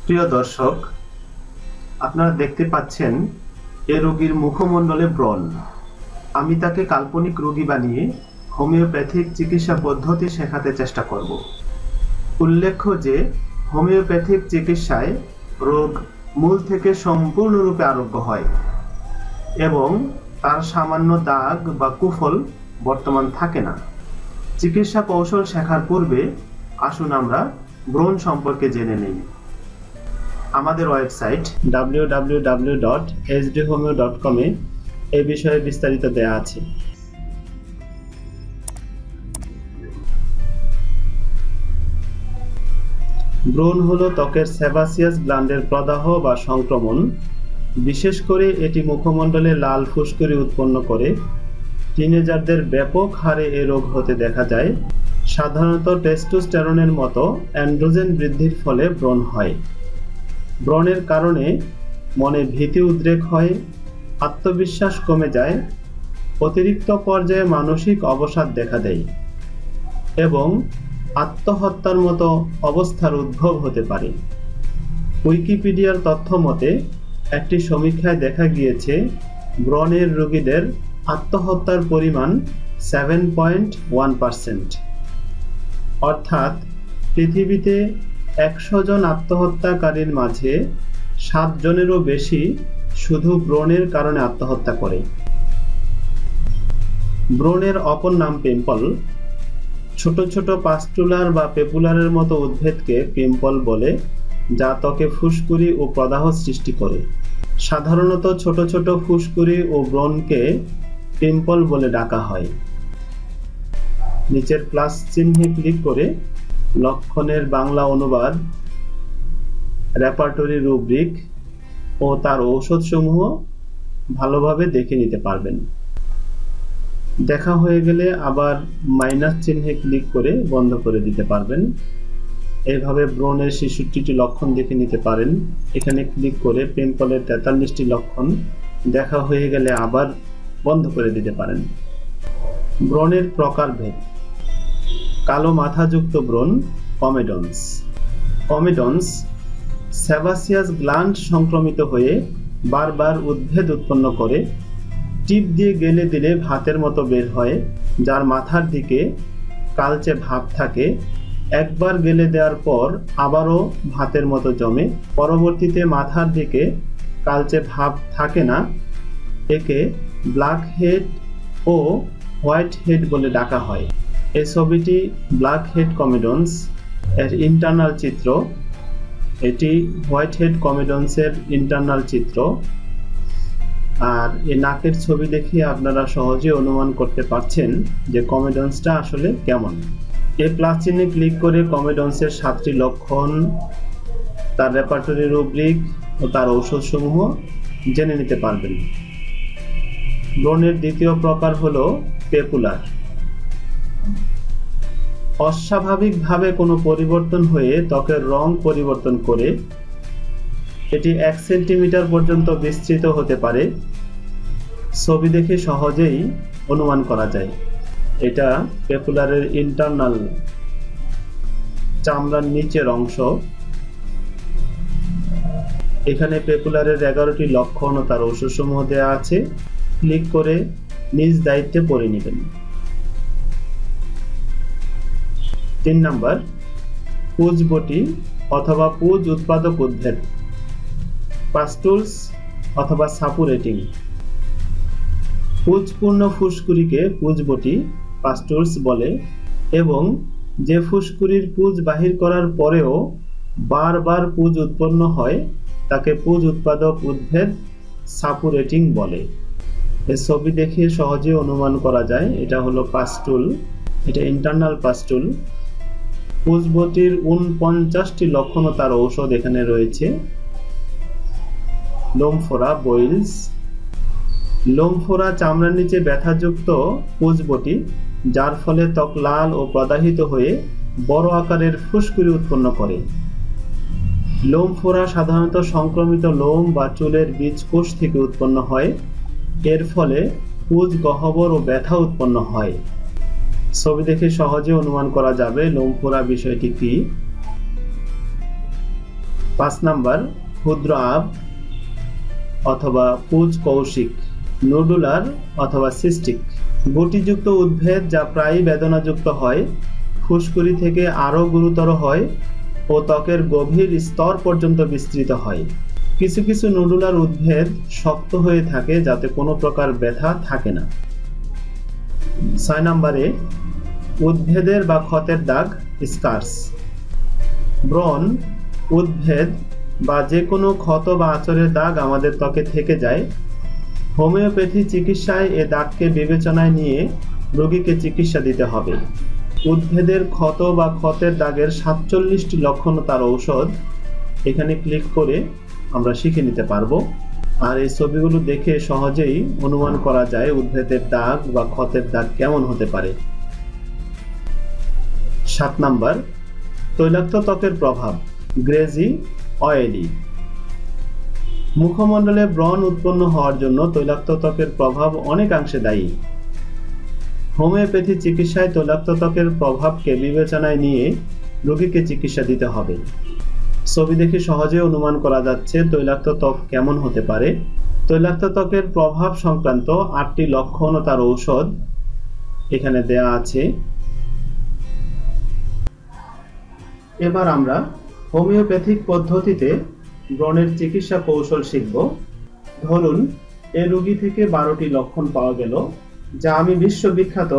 প্রিয় দর্শক, আপনারা দেখতে পাচ্ছেন এ রোগীর মুখমণ্ডলে ব্রণ। আমি তাকে কাল্পনিক রোগী বানিয়ে হোমিওপ্যাথিক চিকিৎসা পদ্ধতি শেখাতে চেষ্টা করব। উল্লেখ্য যে হোমিওপ্যাথিক চিকিৎসায় রোগ মূল থেকে সম্পূর্ণরূপে আরোগ্য হয় এবং তার সামান্য দাগ বা কুফল বর্তমান থাকে না। চিকিৎসা কৌশল শেখার পূর্বে আসুন আমরা ব্রণ সম্পর্কে জেনে নেই। আমাদের ওয়েবসাইট www.hdhomeo.com এ এই বিষয়ে বিস্তারিত দেয়া আছে। ব্রণ হলো ত্বকের সেবাসিয়াস গ্ল্যান্ডের প্রদাহ বা সংক্রমণ। বিশেষ করে এটি মুখমণ্ডলে লাল ফুসকুড়ি উৎপন্ন করে। টিনেজারদের ব্যাপক হারে এ রোগ হতে দেখা যায়। সাধারণত টেস্টোস্টেরনের মতো অ্যান্ড্রোজেন বৃদ্ধির ফলে ব্রণ হয়। ব্রণের কারণে মনে ভীতি উদ্রেক হয়, আত্মবিশ্বাস কমে যায়, অতিরিক্ত পর্যায়ে মানসিক অবসাদ দেখা দেয় এবং আত্মহত্যার মতো অবস্থার উদ্ভব হতে পারে। উইকিপিডিয়ার তথ্য মতে একটি সমীক্ষায় দেখা গিয়েছে ব্রণের রোগীদের আত্মহত্যার পরিমাণ 7.1%। অর্থাৎ পৃথিবীতে 100 জন আত্মহত্যাকারীর মাঝে 7 জনেরও বেশি শুধু ব্রণের কারণে আত্মহত্যা করে। ব্রণের অপর নাম পিম্পল। ছোট ছোট পাস্টুলার বা পেপুলারের মতো উদ্ভিদকে পিম্পল বলে, যা ত্বকে ফুসকুড়ি ও প্রদাহ সৃষ্টি করে। সাধারণত ছোট ছোট ফুসকুড়ি ও ব্রণকে পিম্পল বলে ডাকা হয়। নিচের প্লাস চিহ্নে ক্লিক করে লক্ষণের বাংলা অনুবাদ, রেপার্টরি রুব্রিক ও তার ঔষধসমূহ ভালোভাবে দেখে নিতে পারবেন। দেখা হয়ে গেলে আবার মাইনাস চিহ্নে ক্লিক করে বন্ধ করে দিতে পারবেন। এইভাবে ব্রণের 66টি লক্ষণ দেখে নিতে পারেন। এখানে ক্লিক করে পিম্পলের 43টি লক্ষণ দেখা হয়ে গেলে আবার বন্ধ করে দিতে পারেন। ব্রণের প্রকারভেদ। কালো মাথাযুক্ত ব্রণ, কমেডন্স। কমেডন্স সেবাসিয়াস গ্ল্যান্ড সংক্রমিত হয়ে বারবার উদ্ভেদ উৎপন্ন করে। টিপ দিয়ে গেলে দিলে ভাতের মতো বের হয়, যার মাথার দিকে কালচে ভাব থাকে। একবার গেলে দেওয়ার পর আবারও ভাতের মতো জমে। পরবর্তীতে মাথার দিকে কালচে ভাব থাকে না। একে ব্ল্যাক হেড ও হোয়াইট হেড বলে ডাকা হয়। এই ছবিটি ব্ল্যাক হেড কমেডন্স এর ইন্টারনাল চিত্র। এটি হোয়াইট হেড কমেডন্সের ইন্টারনাল চিত্র। আর এই নাকের ছবি দেখে আপনারা সহজে অনুমান করতে পারছেন যে কমেডন্সটা আসলে কেমন। এই প্লাস চিহ্নে ক্লিক করে কমেডন্সের 7টি লক্ষণ, তার রেপার্টরি রুব্রিক ও তার ঔষধসমূহ জেনে নিতে পারবেন। ব্রণের দ্বিতীয় প্রকার হলো পেপুলার। অস্বাভাবিকভাবে কোনো পরিবর্তন হয়ে ত্বকের রং পরিবর্তন করে। এটি 1 সেন্টিমিটার পর্যন্ত বিস্তৃত হতে পারে। ছবি দেখে সহজেই অনুমান করা যায়। এটা পেপুলারের ইন্টারনাল চামড়ার নিচের অংশ। এখানে পেপুলারের 11টি লক্ষণ ও তার ঔষধসমূহ দেওয়া আছে। ক্লিক করে নিজ দায়িত্বে পড়ে নেবেন। 3 নাম্বার, পুজবটি অথবা পুজ উৎপাদক উদ্ভিদ, পাস্টুলস অথবা সাপুরেটিং। পুজপূর্ণ ফুসকুড়িকে পুজবটি, পাস্টুলস বলে এবং যে ফুসকুড়ির পুজ বাহির করার পরেও বারবার পুজ উৎপন্ন হয় তাকে পুজ উৎপাদক উদ্ভিদ, সাপুরেটিং বলে। এই ছবি দেখে সহজে অনুমান করা যায় এটা হলো পাস্টুল। এটা ইন্টারনাল পাস্টুল। পুজবটির 49টি লক্ষণ ও তার ঔষধ এখানে রয়েছে। লোমফোরা, বয়েলস। লোমফোরা চামড়ার নিচে ব্যথাযুক্ত পুজবটি, যার ফলে ত্বক লাল ও প্রদাহিত হয়ে বড় আকারের ফুসকুড়ি উৎপন্ন করে। লোমফোরা সাধারণত সংক্রমিত লোম বা চুলের বীজকোষ থেকে উৎপন্ন হয়। এর ফলে পুজ গহ্বর ও ব্যথা উৎপন্ন হয়। ছবি দেখে সহজে অনুমান করা যাবে লোমফোরা বিষয়টি কি। 5 নাম্বার ক্ষুদ্র আব অথবা পুজ কৌশিক, নোডুলার অথবা সিস্টিক। গুটিযুক্ত উদ্ভিদ যা প্রায়ই বেদনাযুক্ত হয়, ফুসকুড়ি থেকে আরও গুরুতর হয় ও ত্বকের গভীর স্তর পর্যন্ত বিস্তৃত হয়। কিছু কিছু নোডুলার উদ্ভিদ শক্ত হয়ে থাকে যাতে কোনো প্রকার ব্যথা থাকে না। 6 নম্বরে উদ্ভিদের বা ক্ষতের দাগ, স্কার্স। ব্রণ, উদ্ভিদ বা যে কোনো ক্ষত বা আঁচড়ের দাগ আমাদের ত্বকে থেকে যায়। হোমিওপ্যাথি চিকিৎসায় এ দাগকে বিবেচনায় নিয়ে রোগীকে চিকিৎসা দিতে হবে। উদ্ভিদের ক্ষত বা ক্ষতের দাগের 47টি লক্ষণ তার ঔষধ এখানে ক্লিক করে আমরা শিখে নিতে পারবো। আর এই ছবিগুলো দেখে সহজেই অনুমান করা যায় উদ্ভিদের দাগ বা ক্ষতের দাগ কেমন হতে পারে। 7 নাম্বার তৈলাক্ত ত্বকের প্রভাব, গ্রেজি, অয়েলি। মুখমণ্ডলে ব্রণ উৎপন্ন হওয়ার জন্য তৈলাক্ত ত্বকের প্রভাব অনেকাংশে দায়ী। হোমিওপ্যাথি চিকিৎসায় তৈলাক্ত ত্বকের প্রভাবকে বিবেচনায় নিয়ে রোগীকে চিকিৎসা দিতে হবে। ছবি দেখে সহজে অনুমান করা যাচ্ছে তৈলাক্ত ত্বক কেমন হতে পারে। তৈলাক্ত ত্বকের প্রভাব সংক্রান্ত 8টি লক্ষণ ও তার ঔষধ এখানে দেয়া আছে। এবার আমরা হোমিওপ্যাথিক পদ্ধতিতে ব্রণের চিকিৎসা কৌশল শিখব। ধরুন এই রোগী থেকে 12টি লক্ষণ পাওয়া গেল, যা আমি বিশ্ববিখ্যাত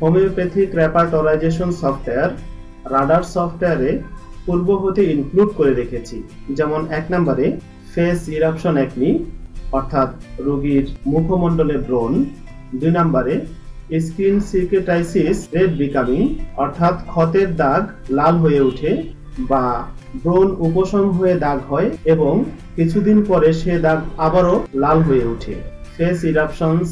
হোমিওপ্যাথিক রেপার্টরাইজেশন সফটওয়্যার রাডার সফটওয়্যারে পূর্ব হতে ইনক্লুড করে রেখেছি। যেমন 1 নম্বরে ফেস ইরাপশন অ্যাকনি অর্থাৎ রোগীর মুখমণ্ডলে ব্রণ। 2 নম্বরে স্কিন সিকেটাইসিস রেড বিকামিং অর্থাৎ ক্ষতের দাগ লাল হয়ে ওঠে বা ব্রণ উপশম হয়ে দাগ হয় এবং কিছুদিন পরে সে দাগ আবারও লাল হয়ে ওঠে। ফেস ইরাপশনস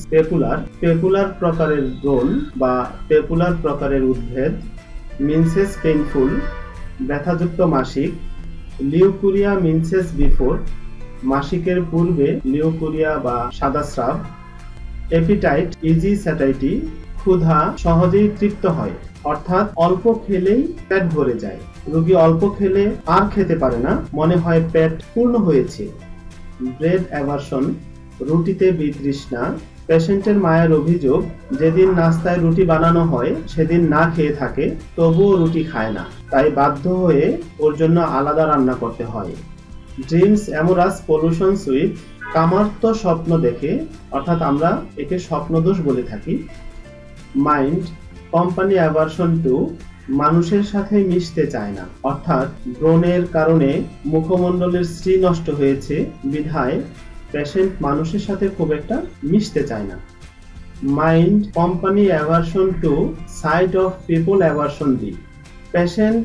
পেপুলার প্রকারের ব্রণ বা পেপুলার প্রকারের উদ্ভিদ। মিনসেস পেইনফুল ব্যথাযুক্ত মাসিক। লিউকুরিয়া মিনসেস বিফোর মাসিকের পূর্বে লিউকুরিয়া বা সাদা স্রাব। এপিটাইট ইজি স্যাটাইটি ক্ষুধা সহজেই তৃপ্ত হয় অর্থাৎ অল্প খেলেই পেট ভরে যায়। রোগী অল্প খেলে আর খেতে পারে না, মনে হয় পেট পূর্ণ হয়েছে। ব্রেড অ্যাভারশন রুটিতে বিতৃষ্ণা। পেশেন্টের মায়ের অভিযোগ যেদিন নাস্তায় রুটি বানানো হয় সেদিন না খেয়ে থাকে, তবুও রুটি খায় না, তাই বাধ্য হয়ে ওর জন্য আলাদা রান্না করতে হয়। ড্রিমস অ্যামোরাস পলিউশন সুইট কামার্ত স্বপ্ন দেখে অর্থাৎ আমরা একে স্বপ্নদোষ বলে থাকি। মাইন্ড কোম্পানি অ্যাভারশন টু মানুষের সাথে মিশতে চায় না অর্থাৎ ব্রণের কারণে মুখমণ্ডলের শ্রী নষ্ট হয়েছে বিধায় পেশেন্ট মানুষের সাথে খুব একটা মিশতে চায় না। Mind company aversion to side of people aversion D patient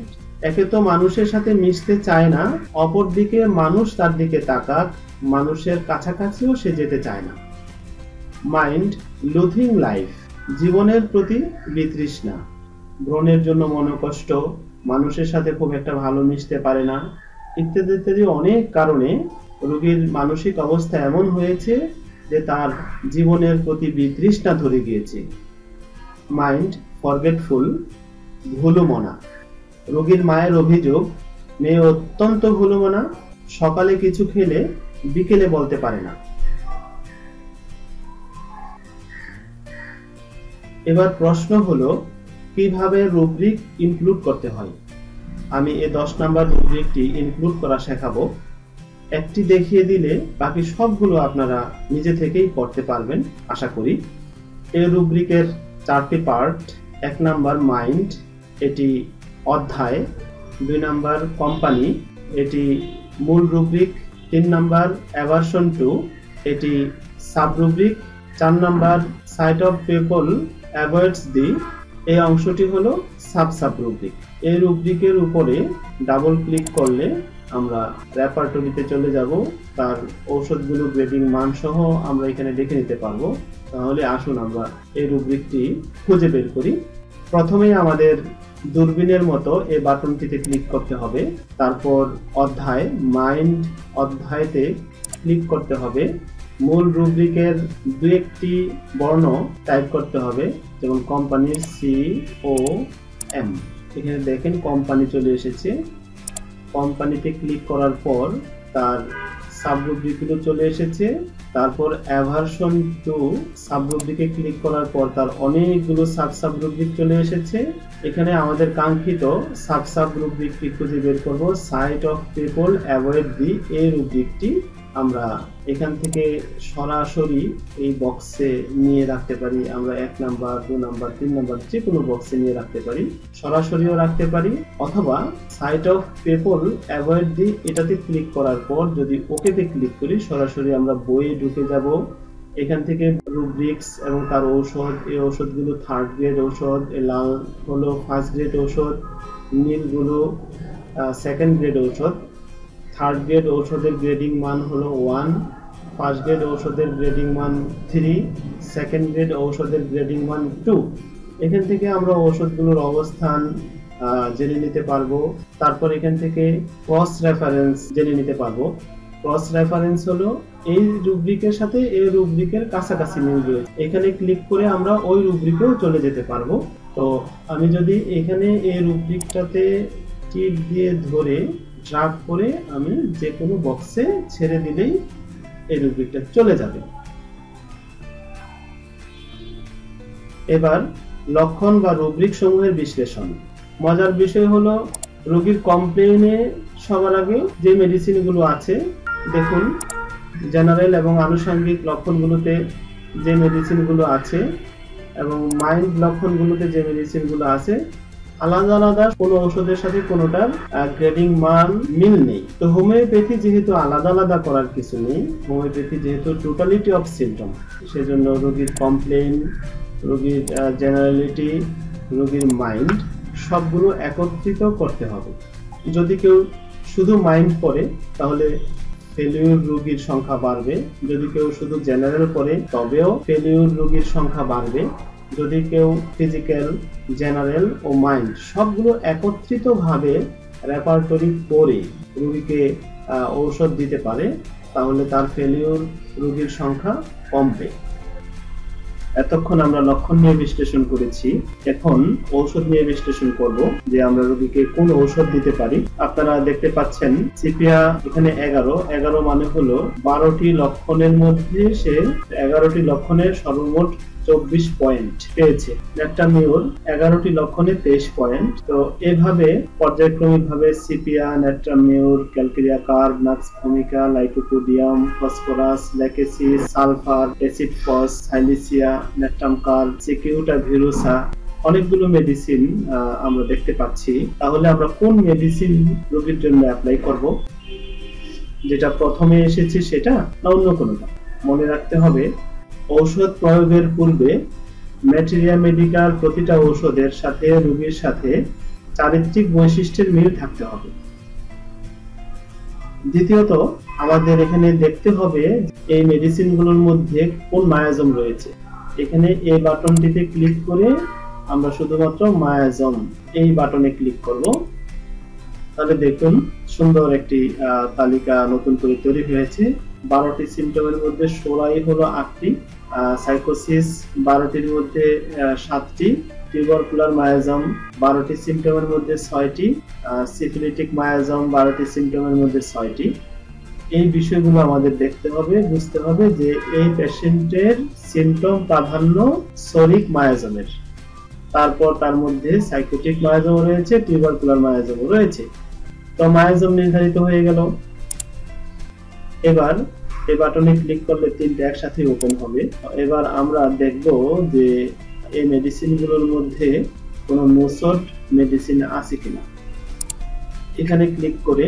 একে তো মানুষের সাথে মিশতে চায় না, অপরদিকে মানুষ তার দিকে তাকাক, মানুষের কাছাকাছিও সে যেতে চায় না। মাইন্ড লুথিং লাইফ জীবনের প্রতি বিতৃষ্ণা, ব্রণের জন্য মনোকষ্ট, মানুষের সাথে খুব একটা ভালো মিশতে পারে না, ইত্যাদি ইত্যাদি অনেক কারণে রোগীর মানসিক অবস্থা এমন হয়েছে যে তার জীবনের প্রতি বিতৃষ্ণা ধরে গিয়েছে। মাইন্ড ফরগেটফুল ভুলুমনা রোগীর মায়ের অভিযোগ মেয়ে অত্যন্ত ভুলুমনা, সকালে কিছু খেলে বিকেলে বলতে পারে না। এবার প্রশ্ন হলো কিভাবে রুব্রিক ইনক্লুড করতে হয়। আমি এই 10 নাম্বার রুব্রিকটি ইনক্লুড করা শেখাবো। একটি দেখিয়ে দিলে বাকি সবগুলো আপনারা নিজে থেকেই করতে পারবেন আশা করি। এই রুব্রিকের 4টি পার্ট। 1 নাম্বার মাইন্ড, এটি অধ্যায়। 2 নাম্বার কোম্পানি, এটি মূল রুব্রিক। 3 নাম্বার অ্যাভারশন টু, এটি sub rubric. 4 number sight of people avoids the, এই অংশটি হলো সাব রুব্রিক। এই রুব্রিকের উপরে ডাবল ক্লিক করলে আমরা রেপার্টরিতে চলে যাব, তার ঔষধগুলো গ্রেডিং মান সহ আমরা এখানে দেখে নিতে পারবো। তাহলে আসুন আমরা এই রুব্রিকটি খুঁজে বের করি। প্রথমেই আমাদের দূরবীনের মতো এই বাটনটিতে ক্লিক করতে হবে, তারপর অধ্যায় মাইন্ড অধ্যায়তে ক্লিক করতে হবে। মূল রুব্রিকের 2-1টি বর্ণ টাইপ করতে হবে, যেমন কোম্পানির COM। এখানে দেখেন কোম্পানি চলে এসেছে। কোম্পানিতে ক্লিক করার পর তার সাবরুব্রিকগুলো চলে এসেছে। তারপর অ্যাভারশন টু সাবরুব্রিকে ক্লিক করার পর তার অনেকগুলো সাবরুব্রিক চলে এসেছে। এখানে আমাদের কাঙ্ক্ষিত সাবরুব্রিকটি খুঁজে বের করব। Site of people avoid the এই রুব্রিকটি আমরা এখান থেকে সরাসরি এই বক্সে নিয়ে রাখতে পারি। আমরা 1 নাম্বার 2 নাম্বার 3 নাম্বার যে কোনো বক্সে নিয়ে রাখতে পারি, সরাসরিও রাখতে পারি, অথবা site of people avoid the এটাতে ক্লিক করার পর যদি ওকেতে ক্লিক করি সরাসরি আমরা বইয়ে ঢুকে যাব। এখান থেকে রুব্রিক্স এবং তার ঔষধ, এই ঔষধগুলো 3rd গ্রেড ঔষধ, লাল হলো 1st গ্রেড ঔষধ, নীলগুলো 2nd গ্রেড ঔষধ। 3rd গ্রেড ঔষধের গ্রেডিং মান হলো 1, 1st গ্রেড ঔষধের গ্রেডিং মান 3, 2nd গ্রেড ঔষধের গ্রেডিং মান 2। এখান থেকে আমরা ঔষধগুলোর অবস্থান জেনে নিতে পারবো। তারপর এখান থেকে ক্রস রেফারেন্স জেনে নিতে পারবো। ক্রস রেফারেন্স হলো এই রুব্রিকের সাথে এই রুব্রিকের কাছাকাছি মিল রয়েছে, এখানে ক্লিক করে আমরা ওই রুব্রিকেও চলে যেতে পারবো। তো আমি যদি এখানে এই রুব্রিকটাতে টিপ দিয়ে ধরে ড্রাগ করে আমি যে কোনো বক্সে ছেড়ে দিলেই এই রুব্রিকটা চলে যাবে। এবার লক্ষণ বা রুব্রিক সমূহের বিশ্লেষণ। মজার বিষয় হলো রোগীর কমপ্লেইনে সবার আগে যে মেডিসিনগুলো আছে, দেখুন জেনারেল এবং আনুষঙ্গিক লক্ষণগুলোতে যে মেডিসিনগুলো আছে এবং মাইল্ড লক্ষণগুলোতে যে মেডিসিনগুলো আছে, আলাদা আলাদা কোনো ঔষধের সাথে কোনোটার গ্রেডিং মান মিল নেই। তো হোমিওপ্যাথি যেহেতু আলাদা আলাদা করার কিছু নেই, হোমিওপ্যাথি যেহেতু টোটালিটি অফ সিম্পটম, সেজন্য রোগীর কমপ্লেইন, রোগীর জেনারেলিটি, রোগীর মাইন্ড সবগুলো একত্রিত করতে হবে। যদি কেউ শুধু মাইন্ড পড়ে তাহলে ফেলিউর রোগীর সংখ্যা বাড়বে, যদি কেউ শুধু জেনারেল পড়ে তবেও ফেলিউর রোগীর সংখ্যা বাড়বে। যদি কেউ ফিজিক্যাল, জেনারেল ও মাইন্ড সবগুলো একত্রিতভাবে রেপার্টরি করে রোগীকে ঔষধ দিতে পারে তাহলে তার ফেলিউর রোগীর সংখ্যা কমবে। এতক্ষণ আমরা লক্ষণ নিয়ে বিশ্লেষণ করেছি, এখন ঔষধ নিয়ে বিশ্লেষণ করব যে আমরা রোগীকে কোন ঔষধ দিতে পারি। আপনারা দেখতে পাচ্ছেন সিপিয়া এখানে 11 মানে হলো 12টি লক্ষণের মধ্যে সে 11টি লক্ষণের সর্বমোট 24 পয়েন্ট পেয়েছে। নেট্রামিউর 11টি লক্ষণে 23 পয়েন্ট। তো এভাবে পর্যায়ক্রমিকভাবে sepia, natrum mur, calcarea carb, nux vomica, lycopodium, phosphorus, lachesis, sulphur, acid phos, silicea, natrum carb, cicuta virosa, অনেকগুলো মেডিসিন আমরা দেখতে পাচ্ছি। তাহলে আমরা কোন মেডিসিন রোগীর জন্য অ্যাপ্লাই করব? যেটা প্রথমে এসেছে সেটা না অন্য কোনোটা? মনে রাখতে হবে ঔষধ প্রয়োগের পূর্বে ম্যাটেরিয়া মেডিকাল প্রতিটা ঔষধের সাথে রোগীর সাথে চারিত্রিক বৈশিষ্ট্যের মিল থাকতে হবে। দ্বিতীয়ত আমাদের এখানে দেখতে হবে এই মেডিসিনগুলোর মধ্যে কোন মায়াজম রয়েছে। এখানে এই বাটনটিতে ক্লিক করে আমরা শুধুমাত্র মায়াজম এই বাটনে ক্লিক করব। তাহলে দেখুন সুন্দর একটি তালিকা নতুন করে তৈরি হয়েছে। 12টি সিম্পটমের মধ্যে সোরাই হলো 8টি, সাইকোসিস 12টির মধ্যে 7টি, টিউবারকুলার মায়াজম 12টি সিম্পটমের মধ্যে 6টি, সিফিলিটিক মায়াজম 12টি সিম্পটমের মধ্যে 6টি। এই বিষয়গুলো আমাদের দেখতে হবে, বুঝতে হবে যে এই পেশেন্টের সিম্পটম প্রাধান্য সোরিক মায়াজমের, তারপর তার মধ্যে সাইকোটিক মায়াজম রয়েছে, টিউবারকুলার মায়াজম রয়েছে। তো মায়াজম নির্ধারিত হয়ে গেল। এবার এই বাটনে ক্লিক করলে তিনটে একসাথে ওপেন হবে। এবার আমরা দেখব যে এই মেডিসিনগুলোর মধ্যে কোনো নোসট মেডিসিন আছে কিনা। এখানে ক্লিক করে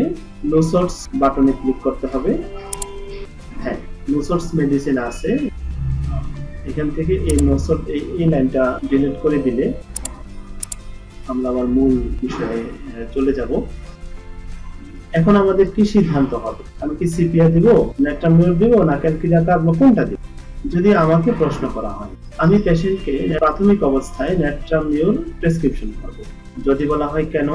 নোসটস বাটনে ক্লিক করতে হবে। হ্যাঁ, নোসটস মেডিসিন আছে। এখান থেকে এই নোসট এই লাইনটা ডিলিট করে দিলে আমরা আবার মূল বিষয়ে চলে যাব। এখন আমাদের কি সিদ্ধান্ত হবে? আমি কি সিপিয়া দিব, নেট্রামিউর দিব, না ক্যালকেরিয়া কার্ব, কোনটা দিব? যদি আমাকে প্রশ্ন করা হয়, আমি পেশেন্টকে প্রাথমিক অবস্থায় নেট্রামিউর প্রেসক্রিপশন করব। যদি বলা হয় কেন,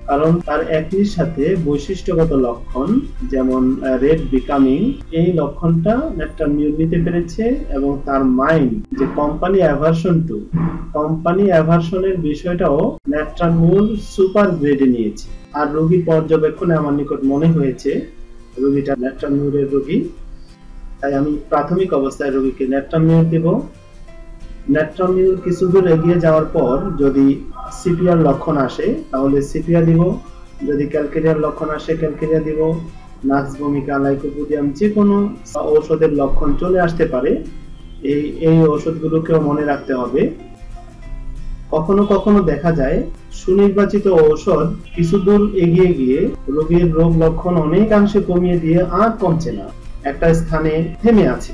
কারণ তার একই সাথে বৈশিষ্ট্যগত লক্ষণ যেমন রেড বিকামিং, এই লক্ষণটা ন্যাট্রামিউর নিতে পেরেছে এবং তার মাইন্ড যে কোম্পানি অ্যাভারশনের বিষয়টাও ন্যাট্রামিউর সুপার গ্রেডে নিয়েছে। আর রোগী পর্যবেক্ষণে আমার নিকট মনে হয়েছে রোগীটা ন্যাট্রামিউরের রোগী, তাই আমি প্রাথমিক অবস্থায় রোগীকে ন্যাট্রামিউর দেব। ন্যাট্রামিউর কিছু দূর এগিয়ে যাওয়ার পর যদি সিপিআর লক্ষণ আসে তাহলে সিপিআর দিব, যদি ক্যালকেরিয়ার লক্ষণ আসে ক্যালকেরিয়া দিব, নাক্স ভূমিকা, লাইকোপোডিয়াম, যে কোনো ঔষধের লক্ষণ চলে আসতে পারে। এই ঔষধগুলোকেও মনে রাখতে হবে। কখনো কখনো দেখা যায় সুনির্বাচিত ঔষধ কিছু দূর এগিয়ে গিয়ে রোগীর রোগ লক্ষণ অনেকাংশে কমিয়ে দিয়ে আর কমছে না, একটা স্থানে থেমে আছে।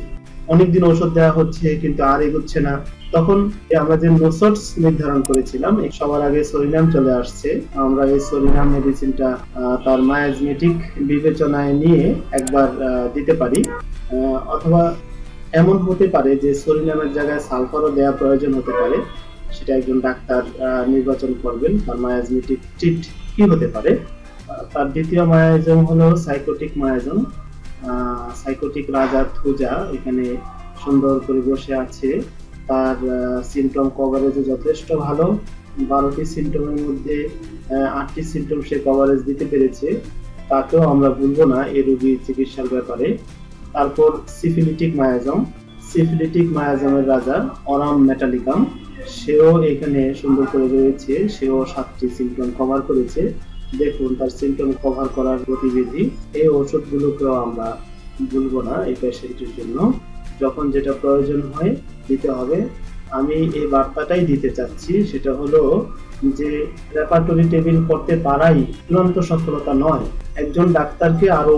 অনেকদিন ঔষধ দেওয়া হচ্ছে কিন্তু আর এগোচ্ছে না। তখন আমরা যে নোসটস নির্ধারণ করেছিলাম, সবার আগে সরিনাম চলে আসছে। আমরা এই সরিনাম মেডিসিনটা তার মায়াজমেটিক বিবেচনায় নিয়ে একবার দিতে পারি, অথবা এমন হতে পারে যে সরিনামের জায়গায় সালফারও দেওয়া প্রয়োজন হতে পারে। সেটা একজন ডাক্তার নির্বাচন করবেন তার মায়াজমেটিক ট্রিট কি হতে পারে। তার দ্বিতীয় মায়াজম হলো সাইকোটিক মায়াজম। সাইকোটিক রাজা থুজা এখানে সুন্দর করে বসে আছে, তার সিমটম কভারেজও যথেষ্ট ভালো। 12টি সিমটমের মধ্যে 8টি সিমটম সে কভারেজ দিতে পেরেছে, তাকেও আমরা ভুলবো না এই রোগীর চিকিৎসার ব্যাপারে। তারপর সিফিলিটিক মায়াজমের রাজা অরাম মেটালিকাম, সেও এখানে সুন্দর করে রয়েছে, সেও 7টি সিমটম কভার করেছে। দেখুন তার সিমটম কভার করার গতিবিধি। এই ওষুধগুলোকেও আমরা ভুলবো না এই পেশেন্টের জন্য, যখন যেটা প্রয়োজন হয় দিতে হবে। আমি এই বার্তাটাই দিতে চাচ্ছি, সেটা হলো যে রেপার্টরি টেবিল করতে পারাই চূড়ান্ত সফলতা নয়। একজন ডাক্তারকে আরো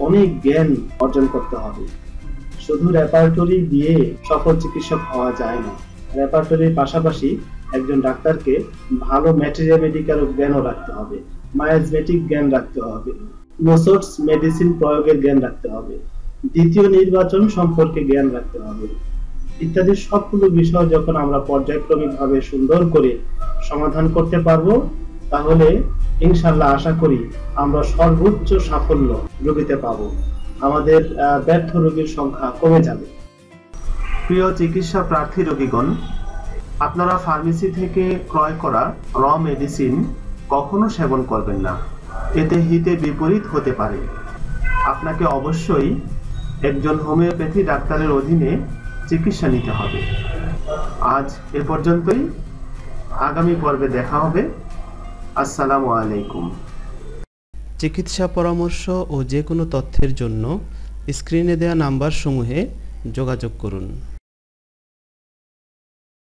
অনেক জ্ঞান অর্জন করতে হবে। শুধু রেপার্টরি দিয়ে সফল চিকিৎসক হওয়া যায় না। রেপার্টরির পাশাপাশি একজন ডাক্তারকে ভালো ম্যাটেরিয়াল জ্ঞানও রাখতে হবে, মায়াজমেটিক জ্ঞান রাখতে হবে, নোসটস মেডিসিন প্রয়োগের জ্ঞান রাখতে হবে, দ্বিতীয় নির্বাচন সম্পর্কে জ্ঞান রাখতে হবে, ইত্যাদি সবগুলো বিষয় যখন আমরা পর্যায়ক্রমিকভাবে সুন্দর করে সমাধান করতে পারবো, তাহলে ইনশাআল্লাহ আশা করি আমরা সর্বোচ্চ সাফল্য রোগীতে পাবো। আমাদের ব্যর্থ রোগীর সংখ্যা কমে যাবে। প্রিয় চিকিৎসা প্রার্থী রোগীগণ, আপনারা ফার্মেসি থেকে ক্রয় করা র মেডিসিন কখনো সেবন করবেন না, এতে হিতে বিপরীত হতে পারে। আপনাকে অবশ্যই একজন হোমিওপ্যাথি ডাক্তারের অধীনে চিকিৎসা নিতে হবে। আজ এ পর্যন্তই, আগামী পর্বে দেখা হবে। আসসালামু আলাইকুম। চিকিৎসা পরামর্শ ও যে কোনো তথ্যের জন্য স্ক্রিনে দেওয়া নাম্বারসমূহে যোগাযোগ করুন।